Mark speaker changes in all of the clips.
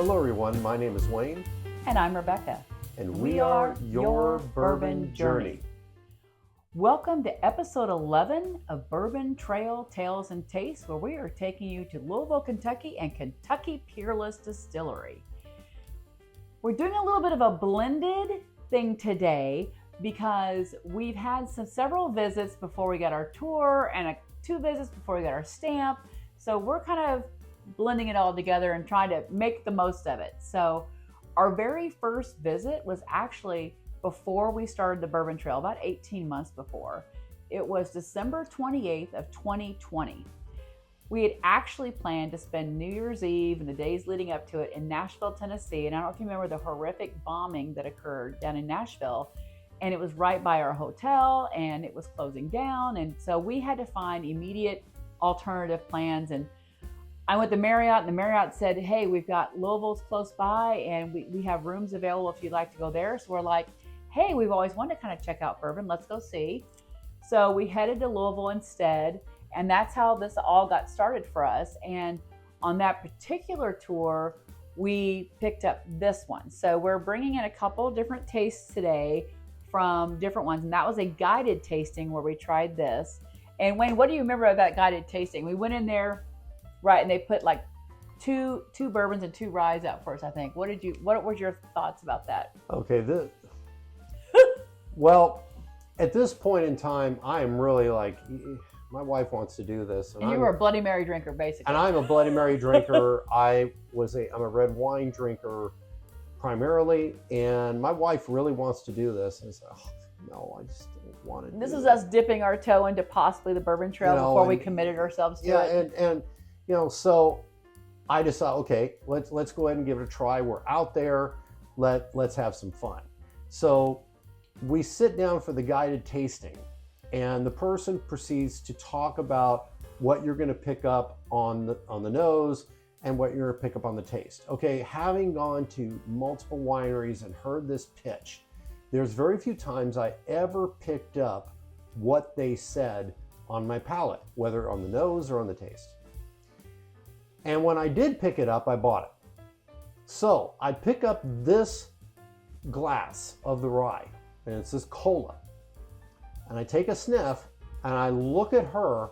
Speaker 1: Hello everyone, my name is Wayne.
Speaker 2: And I'm Rebecca.
Speaker 1: And we are your Bourbon Journey.
Speaker 2: Welcome to episode 11 of Bourbon Trail Tales and Tastes, where we are taking you to Louisville, Kentucky and Kentucky Peerless Distillery. We're doing a little bit of a blended thing today because we've had several visits before we got our tour and 2 visits before we got our stamp. So we're kind of blending it all together and trying to make the most of it. So our very first visit was actually before we started the Bourbon Trail, about 18 months before. It was December 28th of 2020. We had actually planned to spend New Year's Eve and the days leading up to it in Nashville, Tennessee. And I don't know if you remember the horrific bombing that occurred down in Nashville. And it was right by our hotel and it was closing down. And so we had to find immediate alternative plans. And I went to Marriott and the Marriott said, hey, we've got Louisville's close by and we have rooms available if you'd like to go there. So we're like, hey, we've always wanted to kind of check out bourbon. Let's go see. So we headed to Louisville instead. And that's how this all got started for us. And on that particular tour, we picked up this one. So we're bringing in a couple different tastes today from different ones. And that was a guided tasting where we tried this. And Wayne, what do you remember of that guided tasting? We went in there, right, and they put like two bourbons and 2 ryes out for us, I think. What was your thoughts about that?
Speaker 1: Okay, well, at this point in time, I am really like, my wife wants to do this.
Speaker 2: And you were a Bloody Mary drinker, basically.
Speaker 1: And I'm a Bloody Mary drinker. I'm a red wine drinker primarily, and my wife really wants to do this. And I said, oh, no, I just don't want to.
Speaker 2: This is us dipping our toe into possibly the Bourbon Trail before we committed ourselves to it.
Speaker 1: And so I decided, okay, let's go ahead and give it a try. We're out there. Let's have some fun. So we sit down for the guided tasting, and the person proceeds to talk about what you're going to pick up on the nose and what you're going to pick up on the taste. Okay, having gone to multiple wineries and heard this pitch, there's very few times I ever picked up what they said on my palate, whether on the nose or on the taste. And when I did pick it up, I bought it. So I pick up this glass of the rye, and it says cola. And I take a sniff, and I look at her,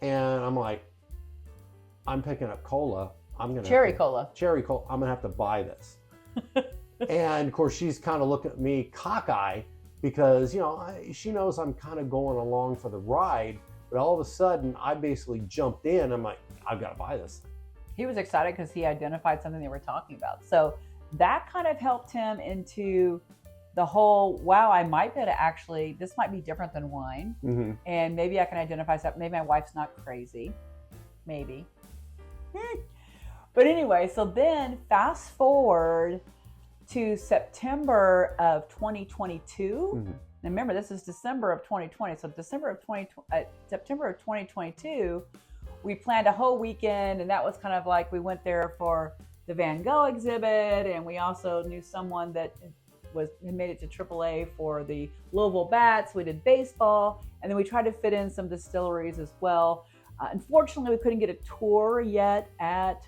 Speaker 1: and I'm like, I'm picking up cola.
Speaker 2: Cherry cola.
Speaker 1: Cherry cola. I'm gonna have to buy this. And of course, she's kind of looking at me cockeyed because she knows I'm kind of going along for the ride. But all of a sudden, I basically jumped in. I'm like, I've got to buy this thing.
Speaker 2: He was excited because he identified something they were talking about. So that kind of helped him into the whole, wow, I might be able to actually, this might be different than wine. Mm-hmm. And maybe I can identify something. Maybe my wife's not crazy. Maybe. But anyway, so then fast forward to September of 2022. Mm-hmm. And remember, this is December of 2020. So September of 2022, we planned a whole weekend. And that was kind of like, we went there for the Van Gogh exhibit. And we also knew someone that had made it to AAA for the Louisville Bats. We did baseball. And then we tried to fit in some distilleries as well. Unfortunately, we couldn't get a tour yet at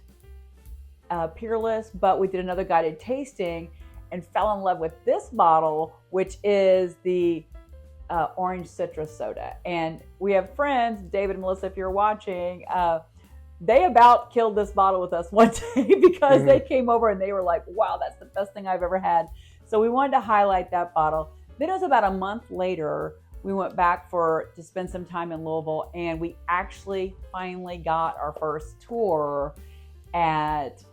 Speaker 2: Peerless, but we did another guided tasting and fell in love with this bottle, which is the orange citrus soda. And we have friends, David and Melissa, if you're watching, they about killed this bottle with us one day because they came over and they were like, wow, that's the best thing I've ever had. So we wanted to highlight that bottle. Then it was about a month later, we went back to spend some time in Louisville, and we actually finally got our first tour at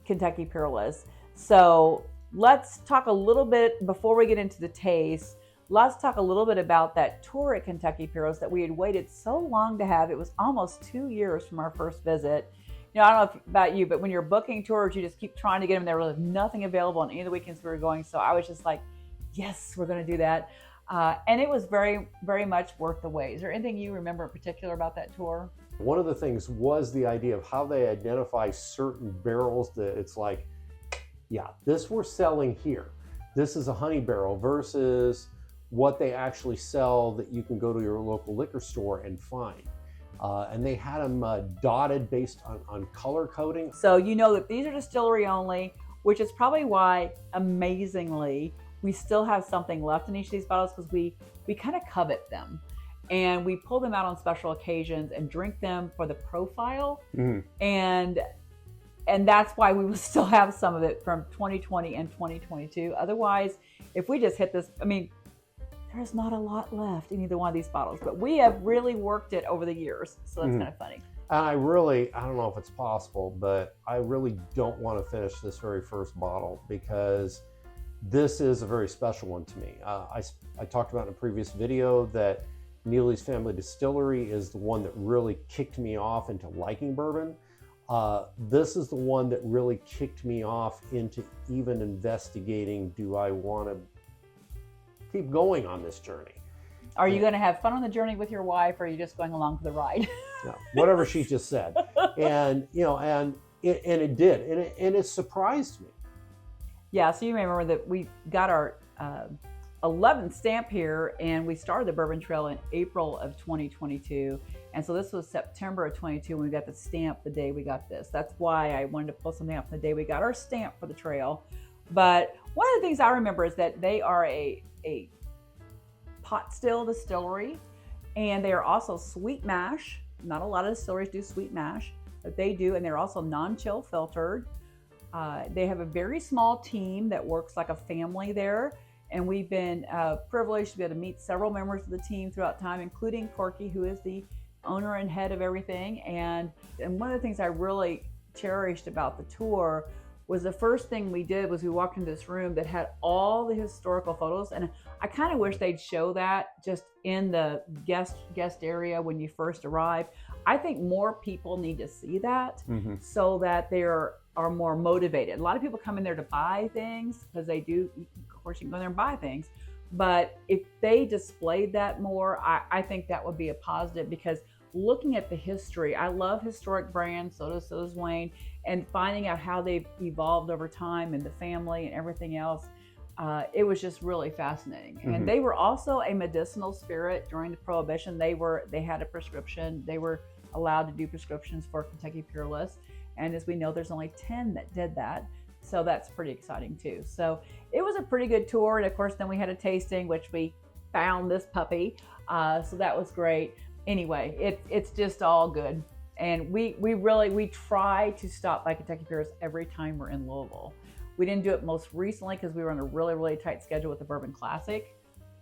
Speaker 2: Kentucky Peerless. So let's talk a little bit, before we get into the taste, let's talk a little bit about that tour at Kentucky Peerless that we had waited so long to have. It was almost 2 years from our first visit. I don't know about you, but when you're booking tours, you just keep trying to get them. There was nothing available on any of the weekends we were going. So I was just like, yes, we're going to do that. And it was very, very much worth the wait. Is there anything you remember in particular about that tour?
Speaker 1: One of the things was the idea of how they identify certain barrels that it's like, yeah, this we're selling here. This is a honey barrel versus what they actually sell that you can go to your local liquor store and find. And they had them dotted based on color coding.
Speaker 2: So you know that these are distillery only, which is probably why, amazingly, we still have something left in each of these bottles, because we kind of covet them. And we pull them out on special occasions and drink them for the profile. And that's why we will still have some of it from 2020 and 2022. Otherwise, if we just hit this, I mean, there's not a lot left in either one of these bottles, but we have really worked it over the years. So that's kind of funny.
Speaker 1: And I don't know if it's possible, but I really don't want to finish this very first bottle, because this is a very special one to me. I talked about in a previous video that Neely's Family Distillery is the one that really kicked me off into liking bourbon. This is the one that really kicked me off into even investigating, do I want to keep going on this journey?
Speaker 2: Are you going to have fun on the journey with your wife, or are you just going along for the ride?
Speaker 1: No, whatever she just said. And, and it did. And it surprised me.
Speaker 2: Yeah, so you may remember that we got our 11th stamp here, and we started the Bourbon Trail in April of 2022. And so this was September of 22 when we got the stamp the day we got this. That's why I wanted to pull something up the day we got our stamp for the trail. But one of the things I remember is that they are a pot still distillery, and they are also sweet mash. Not a lot of distilleries do sweet mash, but they do, and they're also non-chill filtered. They have a very small team that works like a family there, and we've been privileged to be able to meet several members of the team throughout time, including Corky, who is the owner and head of everything. And one of the things I really cherished about the tour was the first thing we did was we walked into this room that had all the historical photos, and I kind of wish they'd show that just in the guest area when you first arrive. I think more people need to see that so that they are more motivated. A lot of people come in there to buy things because they do. Of course, you can go there and buy things, but if they displayed that more, I think that would be a positive, because looking at the history, I love historic brands, so does Wayne, and finding out how they've evolved over time and the family and everything else. It was just really fascinating. And they were also a medicinal spirit during the Prohibition. They had a prescription. They were allowed to do prescriptions for Kentucky Peerless. And as we know, there's only 10 that did that. So that's pretty exciting too. So it was a pretty good tour. And of course, then we had a tasting, which we found this puppy. So that was great. Anyway, it's just all good. And we try to stop by Kentucky Peerless every time we're in Louisville. We didn't do it most recently because we were on a really, really tight schedule with the Bourbon Classic,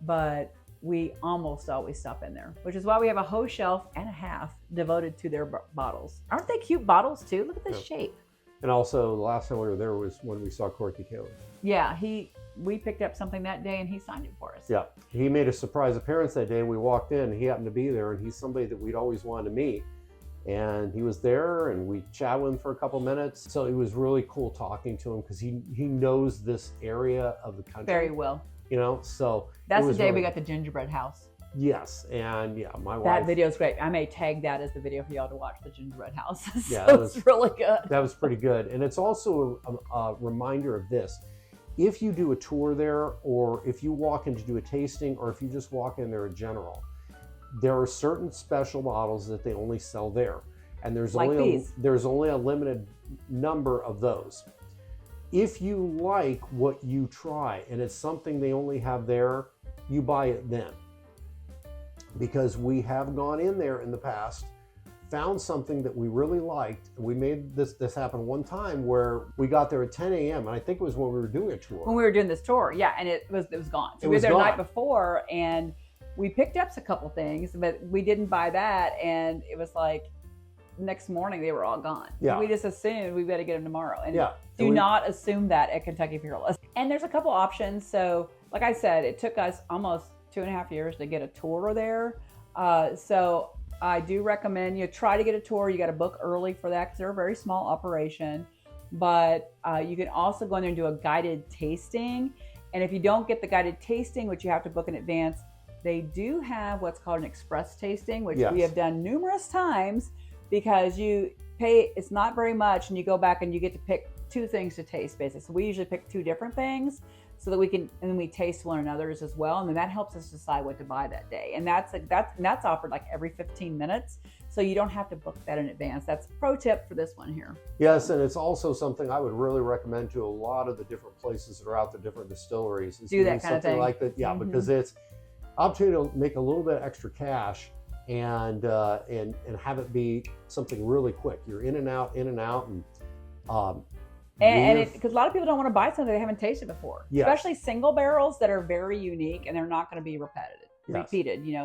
Speaker 2: but we almost always stop in there, which is why we have a whole shelf and a half devoted to their bottles. Aren't they cute bottles too? Look at the shape.
Speaker 1: And also, the last time we were there was when we saw Corky Taylor.
Speaker 2: Yeah, we picked up something that day and he signed it for us.
Speaker 1: Yeah, he made a surprise appearance that day. We walked in, and he happened to be there, and he's somebody that we'd always wanted to meet. And he was there, and we chatted with him for a couple minutes. So it was really cool talking to him, because he knows this area of the country
Speaker 2: very well.
Speaker 1: So
Speaker 2: that's the day we got the gingerbread house.
Speaker 1: Yes, and yeah, my wife.
Speaker 2: That video is great. I may tag that as the video for y'all to watch, the gingerbread house.
Speaker 1: Yeah,
Speaker 2: so it's really good.
Speaker 1: That was pretty good, and it's also a reminder of this. If you do a tour there, or if you walk in to do a tasting, or if you just walk in there in general, there are certain special bottles that they only sell there, and there's only a limited number of those. If you like what you try and it's something they only have there, you buy it then. Because we have gone in there in the past, found something that we really liked. We made this happen one time where we got there at 10 a.m. and I think it was when we were doing a tour.
Speaker 2: When we were doing this tour, yeah, and it was gone. So we were there the night before, and we picked up a couple things, but we didn't buy that, and it was like next morning they were all gone.
Speaker 1: Yeah.
Speaker 2: We just assumed we better get them tomorrow. And
Speaker 1: yeah.
Speaker 2: do not assume that at Kentucky Peerless. And there's a couple options. So like I said, it took us almost 2.5 years to get a tour there. So I do recommend you try to get a tour. You got to book early for that because they're a very small operation. But you can also go in there and do a guided tasting. And if you don't get the guided tasting, which you have to book in advance, they do have what's called an express tasting, which we have done numerous times, because you pay, it's not very much, and you go back and you get to pick 2 things to taste, basically. So we usually pick 2 different things so that we can, and then we taste one another's as well, and then that helps us decide what to buy that day. And that's offered like every 15 minutes. So you don't have to book that in advance. That's a pro tip for this one here.
Speaker 1: Yes, and it's also something I would really recommend to a lot of the different places that are out there, different distilleries. Is
Speaker 2: Do that
Speaker 1: doing
Speaker 2: kind of
Speaker 1: something
Speaker 2: thing.
Speaker 1: like that, yeah, because it's opportunity to make a little bit extra cash and have it be something really quick. You're in and out,
Speaker 2: and because a lot of people don't want to buy something they haven't tasted before,
Speaker 1: Yes.
Speaker 2: especially single barrels that are very unique and they're not going to be repeated.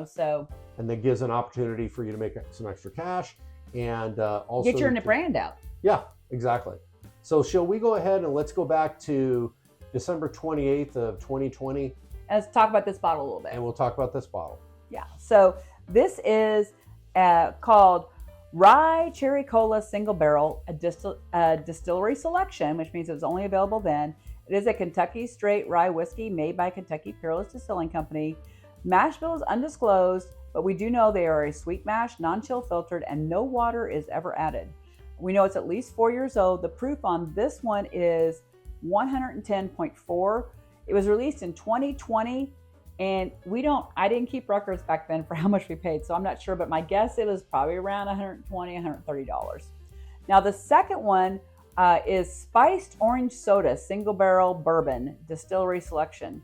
Speaker 2: So
Speaker 1: and that gives an opportunity for you to make some extra cash and also
Speaker 2: get your brand out.
Speaker 1: Yeah, exactly. So shall we go ahead and let's go back to December 28th of 2020.
Speaker 2: And let's talk about this bottle a little bit.
Speaker 1: And we'll talk about this bottle.
Speaker 2: Yeah. So this is called Rye Cherry Cola Single Barrel, a distillery selection, which means it was only available then. It is a Kentucky straight rye whiskey made by Kentucky Peerless Distilling Company. Mash bill is undisclosed, but we do know they are a sweet mash, non-chill filtered, and no water is ever added. We know it's at least 4 years old. The proof on this one is 110.4. It was released in 2020, and I didn't keep records back then for how much we paid, so I'm not sure, but my guess it was probably around $120, $130. Now the second one is Spiced Orange Soda Single Barrel Bourbon Distillery Selection.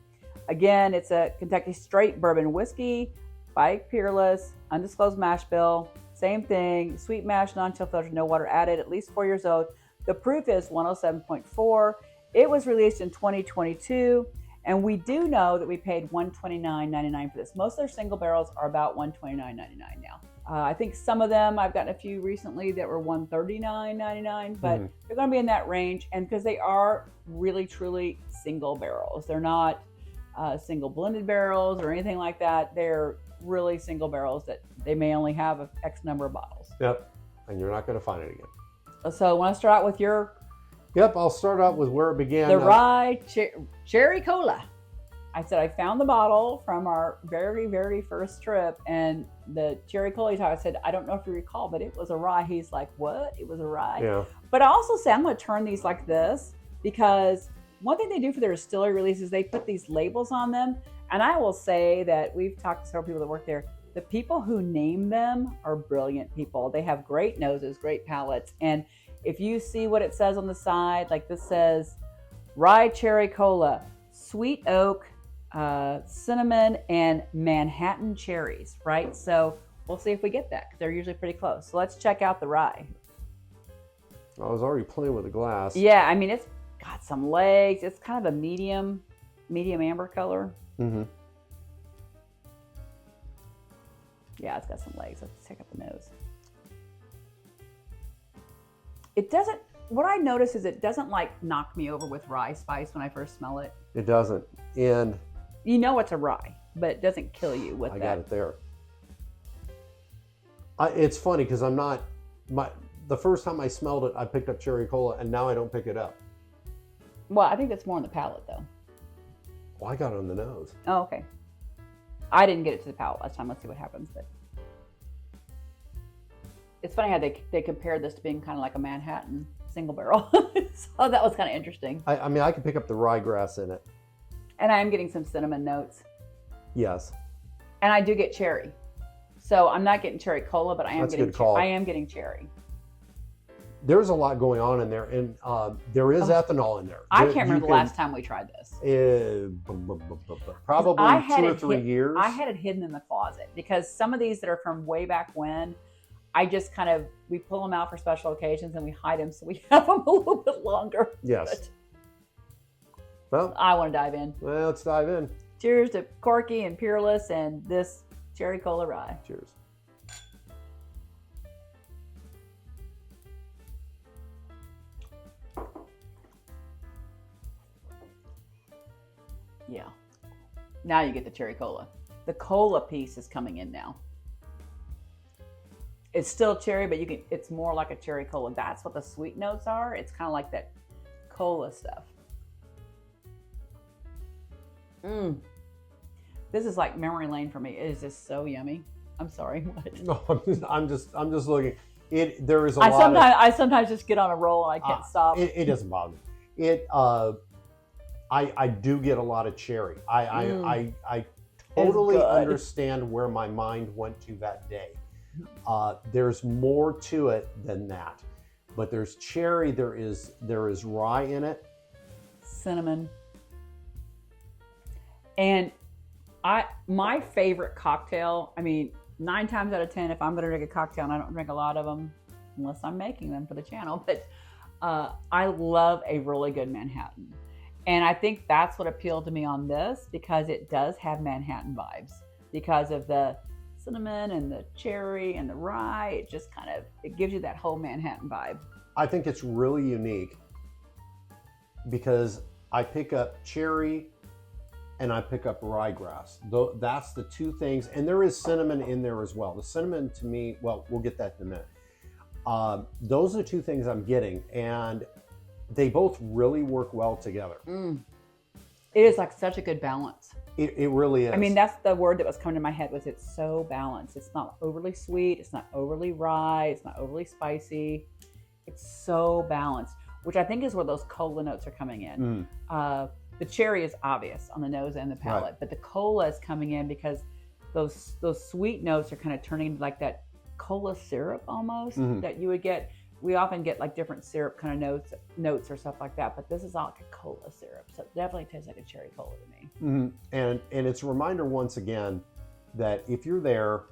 Speaker 2: Again, it's a Kentucky straight bourbon whiskey by Peerless, undisclosed mash bill, same thing, sweet mash, non-chill filtered, no water added, at least 4 years old. The proof is 107.4. It was released in 2022, and we do know that we paid $129.99 for this. Most of their single barrels are about $129.99 now. I think some of them, I've gotten a few recently that were $139.99, but they're going to be in that range, and because they are really, truly single barrels. They're not single blended barrels or anything like that. They're really single barrels that they may only have a X number of bottles.
Speaker 1: Yep, and you're not going to find it again.
Speaker 2: So I want to start out with your...
Speaker 1: Yep, I'll start out with where it began.
Speaker 2: The Rye Cherry Cola. I said I found the bottle from our very, very first trip, and the Cherry Cola, I said, I don't know if you recall, but it was a rye. He's like, what? It was a rye?
Speaker 1: Yeah.
Speaker 2: But I also say I'm going to turn these like this, because one thing they do for their distillery releases, they put these labels on them. And I will say that we've talked to several people that work there. The people who name them are brilliant people. They have great noses, great palates. And if you see what it says on the side, like this says, Rye Cherry Cola, sweet oak, cinnamon, and Manhattan cherries, right? So we'll see if we get that, because they're usually pretty close. So let's check out the rye.
Speaker 1: I was already playing with the glass.
Speaker 2: Yeah, I mean, it's got some legs. It's kind of a medium amber color.
Speaker 1: Mm-hmm.
Speaker 2: Yeah, it's got some legs. Let's check out the nose. It doesn't, what I notice is it doesn't like knock me over with rye spice when I first smell it.
Speaker 1: It doesn't. And
Speaker 2: you know it's a rye, but it doesn't kill you with that.
Speaker 1: I got it there. It's funny because the first time I smelled it, I picked up Cherry Cola, and now I don't pick it up.
Speaker 2: Well, I think that's more on the palate though.
Speaker 1: Well, I got it on the nose.
Speaker 2: Oh, okay. I didn't get it to the palate last time. Let's see what happens. But it's funny how they compared this to being kind of like a Manhattan single barrel. So that was kind of interesting.
Speaker 1: I mean, I could pick up the ryegrass in it.
Speaker 2: And I am getting some cinnamon notes.
Speaker 1: Yes.
Speaker 2: And I do get cherry. So I'm not getting cherry cola, but I am
Speaker 1: That's a
Speaker 2: getting
Speaker 1: good call.
Speaker 2: I am getting cherry.
Speaker 1: There's a lot going on in there, and there is ethanol in there.
Speaker 2: I can't remember the last time we tried this.
Speaker 1: Probably 2 or 3 years.
Speaker 2: I had it hidden in the closet because some of these that are from way back when, I just we pull them out for special occasions and we hide them so we have them a little bit longer.
Speaker 1: Yes. Well,
Speaker 2: I want to dive in.
Speaker 1: Well, let's dive in.
Speaker 2: Cheers to Corky and Peerless and this Cherry Cola Rye.
Speaker 1: Cheers.
Speaker 2: Yeah. Now you get the Cherry Cola. The cola piece is coming in now. It's still cherry, but it's more like a cherry cola. That's what the sweet notes are. It's kind of like that cola stuff. This is like memory lane for me. It is just so yummy. I'm sorry. What?
Speaker 1: No, I'm just looking. There is a
Speaker 2: I
Speaker 1: lot.
Speaker 2: I sometimes just get on a roll and I can't stop.
Speaker 1: It doesn't bother me. I do get a lot of cherry. I totally understand where my mind went to that day. There's more to it than that. But there's cherry, there is rye in it.
Speaker 2: Cinnamon. And my favorite cocktail, I mean, 9 times out of 10, if I'm going to drink a cocktail, and I don't drink a lot of them unless I'm making them for the channel, but I love a really good Manhattan. And I think that's what appealed to me on this, because it does have Manhattan vibes because of the cinnamon and the cherry and the rye. It just kind of, it gives you that whole Manhattan vibe.
Speaker 1: I think it's really unique because I pick up cherry and I pick up ryegrass. That's the two things. And there is cinnamon in there as well. The cinnamon to me, well, we'll get that in a minute. Those are the two things I'm getting, and they both really work well together.
Speaker 2: It is like such a good balance.
Speaker 1: It really is.
Speaker 2: I mean, that's the word that was coming to my head, was it's so balanced. It's not overly sweet. It's not overly rye. It's not overly spicy. It's so balanced, which I think is where those cola notes are coming in. The cherry is obvious on the nose and the palate, right, but the cola is coming in because those sweet notes are kind of turning into like that cola syrup almost that you would get. We often get like different syrup kind of notes or stuff like that, but this is all like a cola syrup. So it definitely tastes like a cherry cola to me.
Speaker 1: And it's a reminder once again that if you're there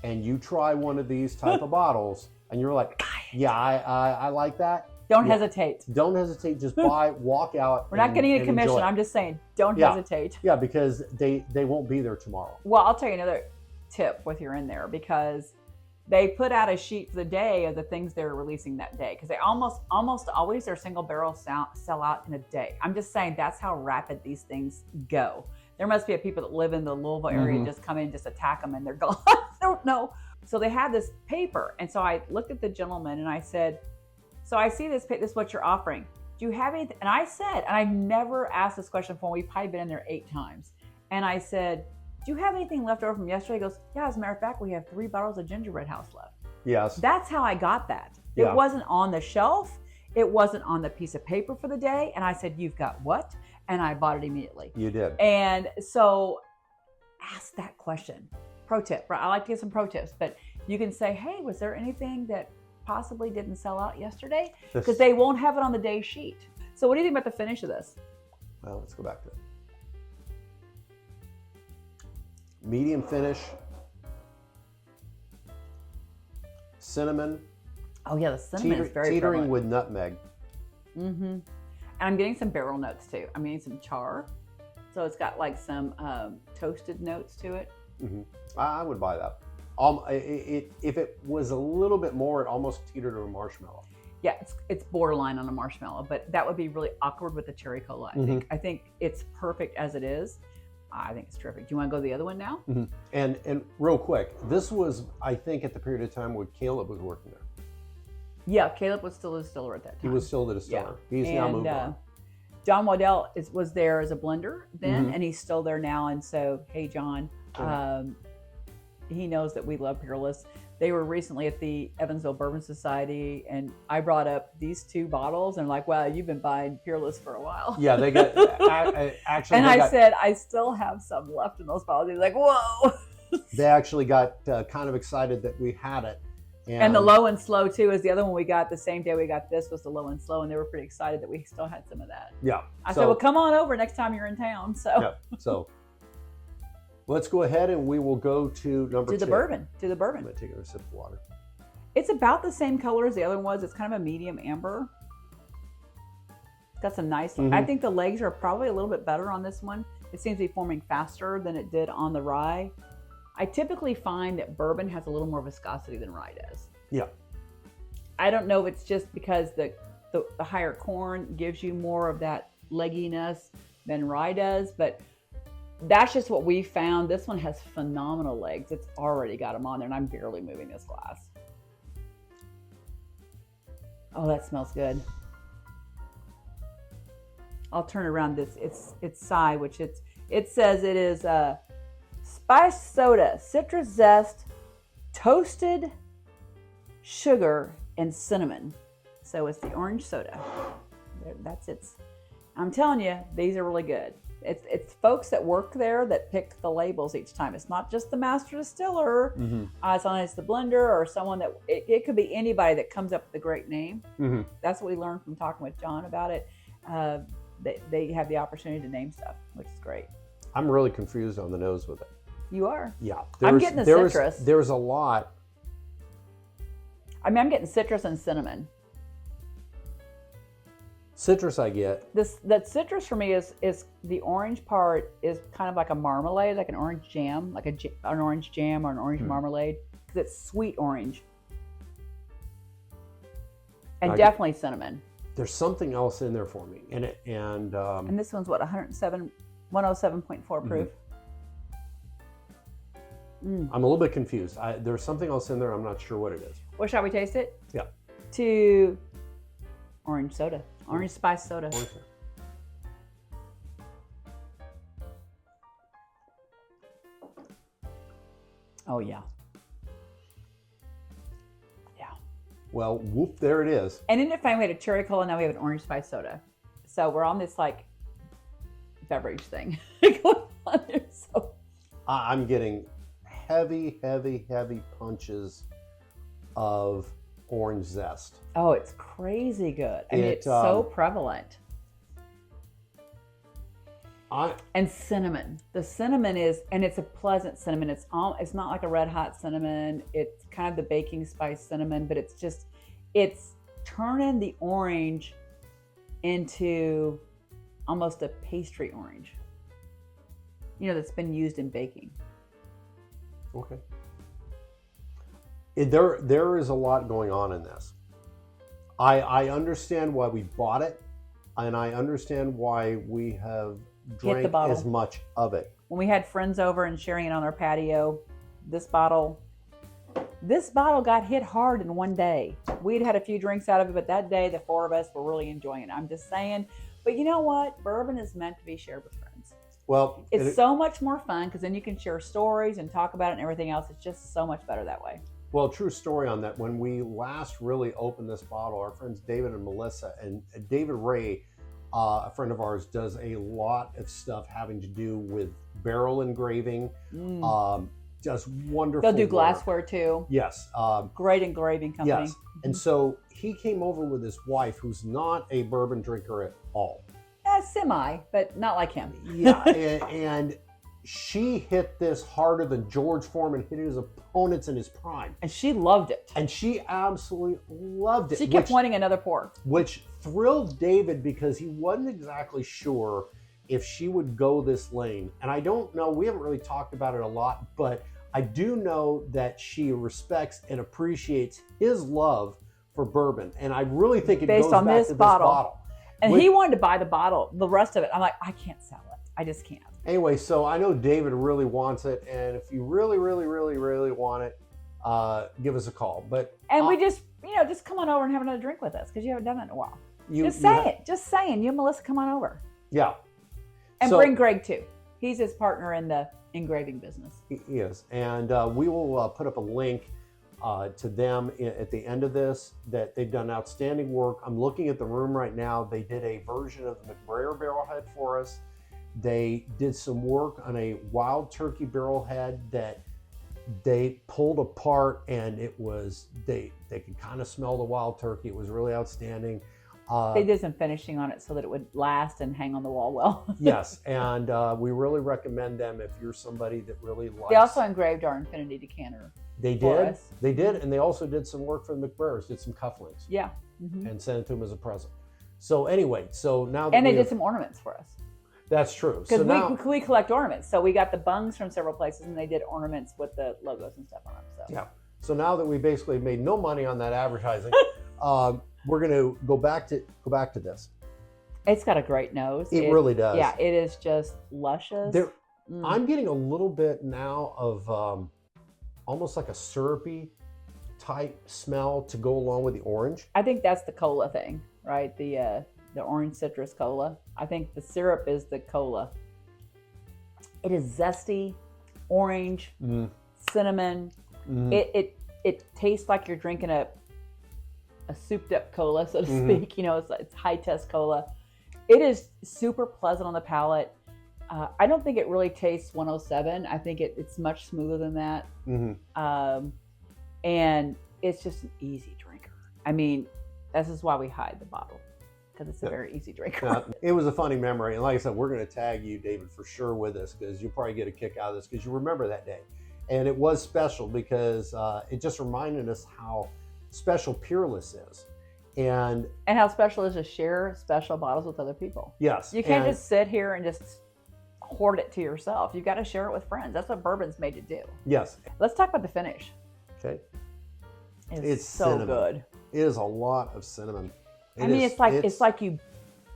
Speaker 1: and you try one of these type of bottles and you're like, yeah, I like that.
Speaker 2: Don't hesitate.
Speaker 1: Don't hesitate. Just buy, walk out.
Speaker 2: We're not getting a commission. I'm just saying, don't hesitate.
Speaker 1: Yeah, because they won't be there tomorrow.
Speaker 2: Well, I'll tell you another tip with you're in there, because they put out a sheet for the day of the things they're releasing that day, because they almost always their single barrel sell out in a day. I'm just saying that's how rapid these things go. There must be people that live in the Louisville area just come in, just attack them, and they're gone. I don't know. So they had this paper, and so I looked at the gentleman and I said, so I see this is what you're offering. Do you have anything? And I said, and I never asked this question before. We've probably been in there 8 times. And I said, do you have anything left over from yesterday? He goes, yeah, as a matter of fact, we have 3 bottles of gingerbread house left.
Speaker 1: Yes.
Speaker 2: That's how I got that.
Speaker 1: Yeah.
Speaker 2: It wasn't on the shelf. It wasn't on the piece of paper for the day. And I said, you've got what? And I bought it immediately.
Speaker 1: You did.
Speaker 2: And so ask that question. Pro tip, right? I like to get some pro tips, but you can say, hey, was there anything that possibly didn't sell out yesterday? Because they won't have it on the day sheet. So what do you think about the finish of this?
Speaker 1: Well, let's go back to it. Medium finish. Cinnamon.
Speaker 2: Oh yeah, the cinnamon is very
Speaker 1: teetering
Speaker 2: prevalent.
Speaker 1: with nutmeg.
Speaker 2: And I'm getting some barrel notes too. I'm getting some char. So it's got like some toasted notes to it.
Speaker 1: I would buy that. If it was a little bit more, it almost teetered to a marshmallow.
Speaker 2: Yeah, it's borderline on a marshmallow, but that would be really awkward with the cherry cola, I think. I think it's perfect as it is. I think it's terrific. Do you want to go to the other one now?
Speaker 1: And real quick, this was, I think, at the period of time when Caleb was working there.
Speaker 2: Yeah, Caleb was still a distiller at that time.
Speaker 1: He was still the distiller.
Speaker 2: Yeah.
Speaker 1: He's now moved on.
Speaker 2: John Waddell was there as a blender then, and he's still there now. And so, hey, John, he knows that we love Peerless. They were recently at the Evansville Bourbon Society, and I brought up these 2 bottles, and like, wow, you've been buying Peerless for a while.
Speaker 1: Yeah, they got actually.
Speaker 2: And I said, I still have some left in those bottles. He's like, whoa.
Speaker 1: They actually got kind of excited that we had it.
Speaker 2: And the low and slow too is the other one we got the same day we got this was the low and slow, and they were pretty excited that we still had some of that.
Speaker 1: Yeah.
Speaker 2: I said, well, come on over next time you're in town. So.
Speaker 1: Yeah. So. Let's go ahead and we will go to number 2.
Speaker 2: To the bourbon.
Speaker 1: I'm going to take a sip of water.
Speaker 2: It's about the same color as the other one was. It's kind of a medium amber. It's got some nice, I think the legs are probably a little bit better on this one. It seems to be forming faster than it did on the rye. I typically find that bourbon has a little more viscosity than rye does.
Speaker 1: Yeah.
Speaker 2: I don't know if it's just because the higher corn gives you more of that legginess than rye does, but that's just what we found. This one has phenomenal legs. It's already got them on there, and I'm barely moving this glass. Oh, that smells good. I'll turn around this. It's side, which it says it is spice soda, citrus zest, toasted sugar, and cinnamon. So it's the orange soda. That's it. I'm telling you, these are really good. It's folks that work there that pick the labels each time. It's not just the master distiller. It's the blender or someone that it could be anybody that comes up with a great name. That's what we learned from talking with John about it. They have the opportunity to name stuff, which is great.
Speaker 1: I'm really confused on the nose with it.
Speaker 2: You are?
Speaker 1: Yeah.
Speaker 2: I'm getting the citrus.
Speaker 1: There's a lot.
Speaker 2: I mean, I'm getting citrus and cinnamon.
Speaker 1: Citrus I get.
Speaker 2: That citrus for me is the orange part is kind of like a marmalade, like an orange jam, like an orange jam or an orange marmalade, because it's sweet orange. And definitely cinnamon. There's
Speaker 1: something else in there for me. And
Speaker 2: this one's what, 107.4 proof?
Speaker 1: I'm a little bit confused. There's something else in there. I'm not sure what it is.
Speaker 2: Well, shall we taste it?
Speaker 1: Yeah.
Speaker 2: To orange soda. Orange spice soda. Oh, yeah. Yeah.
Speaker 1: Well, whoop, there it is.
Speaker 2: And isn't it funny? We had a cherry cola, now we have an orange spice soda. So we're on this like beverage thing going on there. So
Speaker 1: I'm getting heavy punches of orange zest.
Speaker 2: Oh, it's crazy good. I mean, it's so prevalent. And cinnamon. The cinnamon is, and it's a pleasant cinnamon. It's not like a red hot cinnamon. It's kind of the baking spice cinnamon, but it's turning the orange into almost a pastry orange. That's been used in baking.
Speaker 1: Okay. There is a lot going on in this. I understand why we bought it, and I understand why we have drank as much of it.
Speaker 2: When we had friends over and sharing it on our patio, this bottle got hit hard in one day. We'd had a few drinks out of it, but that day the four of us were really enjoying it. I'm just saying. But you know what? Bourbon is meant to be shared with friends.
Speaker 1: Well,
Speaker 2: it's so much more fun because then you can share stories and talk about it and everything else. It's just so much better that way.
Speaker 1: Well, true story on that. When we last really opened this bottle, our friends David and Melissa, and David Ray, a friend of ours, does a lot of stuff having to do with barrel engraving. Does wonderful
Speaker 2: They'll do
Speaker 1: work.
Speaker 2: Glassware too.
Speaker 1: Yes.
Speaker 2: Great engraving company.
Speaker 1: Yes. And so he came over with his wife, who's not a bourbon drinker at all.
Speaker 2: Semi, but not like him.
Speaker 1: Yeah. and she hit this harder than George Foreman hit his opponents in his prime.
Speaker 2: And she loved it.
Speaker 1: And she absolutely loved it.
Speaker 2: She kept wanting another pour.
Speaker 1: Which thrilled David because he wasn't exactly sure if she would go this lane. And I don't know, we haven't really talked about it a lot, but I do know that she respects and appreciates his love for bourbon. And I really think it goes back to this bottle.
Speaker 2: And he wanted to buy the bottle, the rest of it. I'm like, I can't sell it. I just can't.
Speaker 1: Anyway, so I know David really wants it, and if you really want it, give us a call.
Speaker 2: And we just come on over and have another drink with us because you haven't done it in a while. Just saying. You and Melissa, come on over.
Speaker 1: Yeah.
Speaker 2: And bring Greg too. He's his partner in the engraving business.
Speaker 1: He is, and we will put up a link to them at the end of this. That they've done outstanding work. I'm looking at the room right now. They did a version of the McBrayer barrelhead for us. They did some work on a wild turkey barrelhead that they pulled apart, and it was they could kind of smell the wild turkey. It was really outstanding.
Speaker 2: They did some finishing on it so that it would last and hang on the wall well.
Speaker 1: Yes, and we really recommend them if you're somebody that really likes.
Speaker 2: They also engraved our Infinity decanter.
Speaker 1: They did. They did, and they also did some work for the McBrayers. Did some cufflinks.
Speaker 2: Yeah.
Speaker 1: And sent it to them as a present. So anyway, now that
Speaker 2: and they did some ornaments for us.
Speaker 1: That's true.
Speaker 2: Because we collect ornaments. So we got the bungs from several places, and they did ornaments with the logos and stuff on them. So.
Speaker 1: Yeah. So now that we basically made no money on that advertising, we're going to go back to this.
Speaker 2: It's got a great nose.
Speaker 1: It really does.
Speaker 2: Yeah, it is just luscious.
Speaker 1: I'm getting a little bit now of almost like a syrupy type smell to go along with the orange.
Speaker 2: I think that's the cola thing, right? The orange citrus cola. I think the syrup is the cola. It is zesty, orange, cinnamon. It tastes like you're drinking a souped up cola, so to speak. It's high test cola. It is super pleasant on the palate. I don't think it really tastes 107. I think it's much smoother than that. And it's just an easy drinker. I mean, this is why we hide the bottle, because it's a very easy drinker.
Speaker 1: It was a funny memory. And like I said, we're going to tag you, David, for sure with this, because you'll probably get a kick out of this because you remember that day. And it was special because it just reminded us how special Peerless is. And
Speaker 2: how special it is to share special bottles with other people.
Speaker 1: Yes.
Speaker 2: You can't just sit here and just hoard it to yourself. You've got to share it with friends. That's what bourbon's made to do.
Speaker 1: Yes.
Speaker 2: Let's talk about the finish.
Speaker 1: Okay.
Speaker 2: It's so
Speaker 1: cinnamon.
Speaker 2: Good.
Speaker 1: It is a lot of cinnamon.
Speaker 2: It's like you,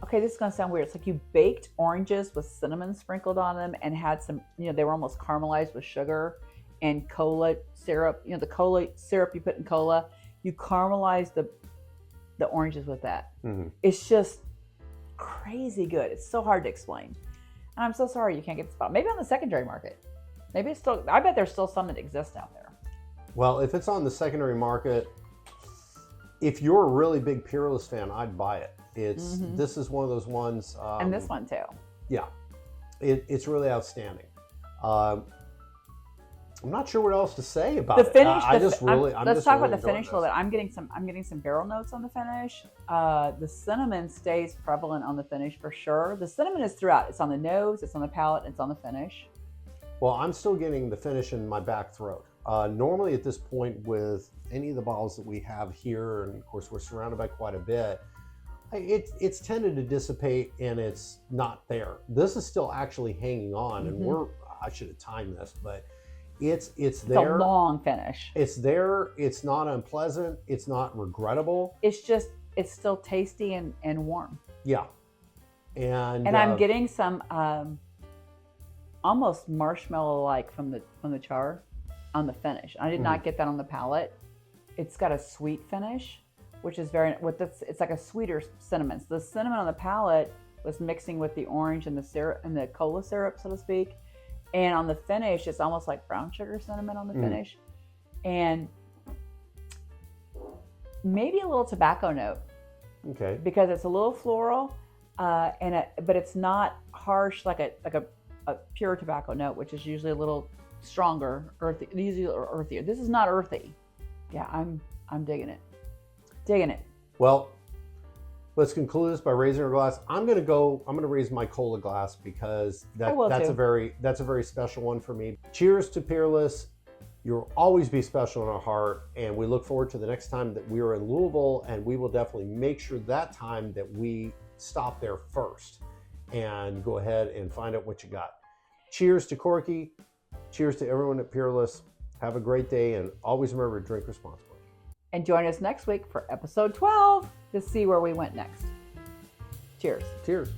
Speaker 2: okay, this is going to sound weird. It's like you baked oranges with cinnamon sprinkled on them and had some, they were almost caramelized with sugar and cola syrup. The cola syrup you put in cola, you caramelize the oranges with that.
Speaker 1: Mm-hmm.
Speaker 2: It's just crazy good. It's so hard to explain. And I'm so sorry you can't get this bottle. Maybe on the secondary market. Maybe it's still, I bet there's still some that exist out there.
Speaker 1: Well, if it's on the secondary market, if you're a really big Peerless fan, I'd buy it. This is one of those ones.
Speaker 2: And this one too.
Speaker 1: Yeah, it's really outstanding. I'm not sure what else to say about
Speaker 2: the finish.
Speaker 1: Let's
Speaker 2: talk about the finish a little bit. I'm getting some barrel notes on the finish. The cinnamon stays prevalent on the finish for sure. The cinnamon is throughout. It's on the nose, it's on the palate, it's on the finish.
Speaker 1: Well, I'm still getting the finish in my back throat. Normally at this point with any of the bottles that we have here, and of course we're surrounded by quite a bit, it's tended to dissipate and it's not there. This is still actually hanging on, and I should have timed this, but it's there.
Speaker 2: It's a long finish.
Speaker 1: It's there. It's not unpleasant. It's not regrettable.
Speaker 2: It's still tasty and warm.
Speaker 1: Yeah. And
Speaker 2: I'm getting some almost marshmallow-like from the char on the finish. I did not get that on the palate. It's got a sweet finish, which is it's like a sweeter cinnamon. So the cinnamon on the palate was mixing with the orange and the syrup and the cola syrup, so to speak. And on the finish, it's almost like brown sugar cinnamon on the finish. And maybe a little tobacco note.
Speaker 1: Okay.
Speaker 2: Because it's a little floral, but it's not harsh like a pure tobacco note, which is usually a little stronger, earthy, usually earthier. This is not earthy. Yeah, I'm digging it. Digging it.
Speaker 1: Well, let's conclude this by raising our glass. I'm gonna raise my cola glass because that's a very special one for me. Cheers to Peerless. You'll always be special in our heart, and we look forward to the next time that we are in Louisville, and we will definitely make sure that time that we stop there first and go ahead and find out what you got. Cheers to Corky. Cheers to everyone at Peerless. Have a great day, and always remember to drink responsibly.
Speaker 2: And join us next week for episode 12 to see where we went next. Cheers.
Speaker 1: Cheers.